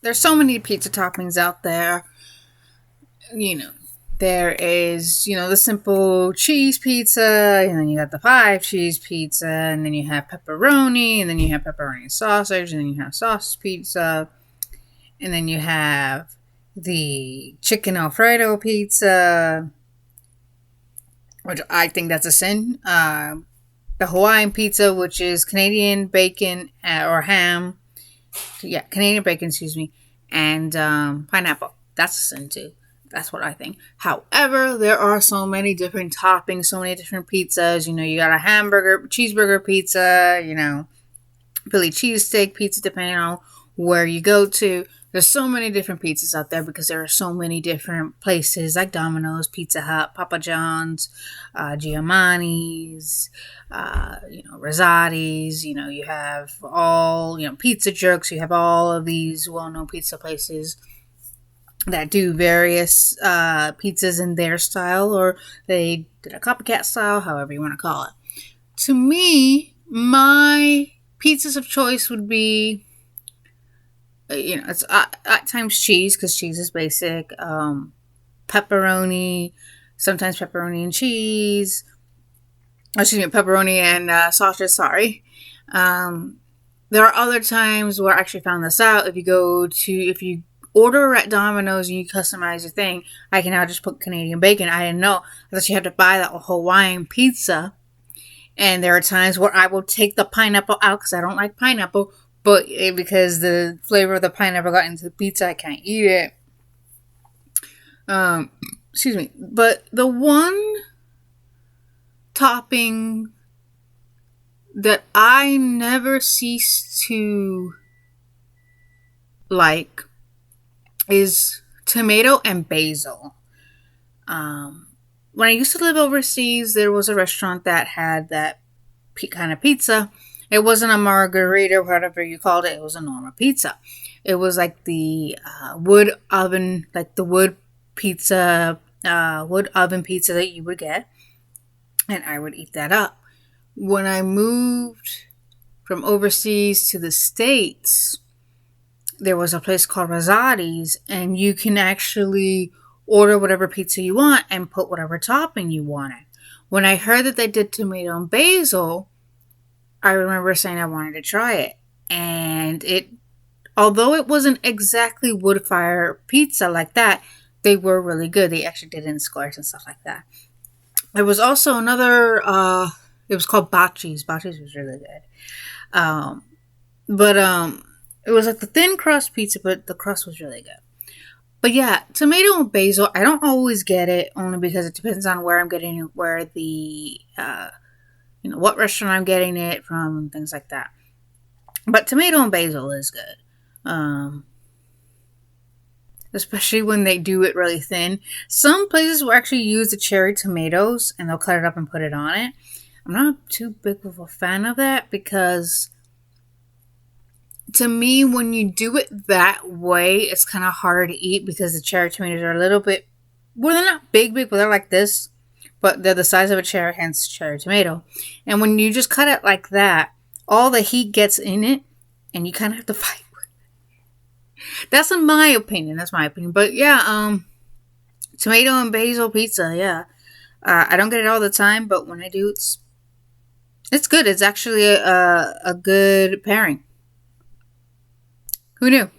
There's so many pizza toppings out there. You know, there is, the simple cheese pizza, and then you got the 5 cheese pizza, and then you have pepperoni, and then you have pepperoni sausage, and then you have sausage pizza, and then you have the chicken Alfredo pizza, which I think that's a sin. The Hawaiian pizza, which is Canadian bacon or ham. Yeah, Canadian bacon, excuse me, and pineapple. That's a sin too. That's what I think. However, there are so many different toppings, so many different pizzas. You got a hamburger, cheeseburger pizza, Philly cheesesteak pizza, depending on where you go to. There's so many different pizzas out there because there are so many different places like Domino's, Pizza Hut, Papa John's, Giovanni's, Rosati's. You have all, Pizza Jerks. You have all of these well-known pizza places that do various pizzas in their style, or they did a copycat style, however you want to call it. To me, my pizzas of choice would be, it's at times cheese, because cheese is basic. Pepperoni, sometimes pepperoni and cheese. Pepperoni and sausage, sorry. There are other times where I actually found this out. If you order at Domino's and you customize your thing, I can now just put Canadian bacon. I didn't know that you had to buy that Hawaiian pizza. And there are times where I will take the pineapple out because I don't like pineapple, but because the flavor of the pineapple got into the pizza, I can't eat it. Excuse me. But the one topping that I never cease to like is tomato and basil. When I used to live overseas, there was a restaurant that had that kind of pizza. It wasn't a margarita or whatever you called it. It was a normal pizza. It was like the wood oven pizza that you would get. And I would eat that up. When I moved from overseas to the States, there was a place called Rosati's, and you can actually order whatever pizza you want and put whatever topping you wanted. When I heard that they did tomato and basil, I remember saying I wanted to try it. And although it wasn't exactly wood fire pizza like that, they were really good. They actually did it in squares and stuff like that. There was also another, it was called Bocce's. Bocce's was really good. It was like the thin crust pizza, but the crust was really good. But yeah, tomato and basil, I don't always get it, only because it depends on where I'm getting it, where the, what restaurant I'm getting it from, and things like that. But tomato and basil is good. Especially when they do it really thin. Some places will actually use the cherry tomatoes, and they'll cut it up and put it on it. I'm not too big of a fan of that, because to me, when you do it that way, it's kind of harder to eat, because the cherry tomatoes are a little bit, well, they're not big, but they're like this, but they're the size of a cherry, hence cherry tomato. And when you just cut it like that, all the heat gets in it, and you kind of have to fight with it. That's my opinion. But yeah, tomato and basil pizza, yeah. I don't get it all the time, but when I do, it's good. It's actually a good pairing. Who knew?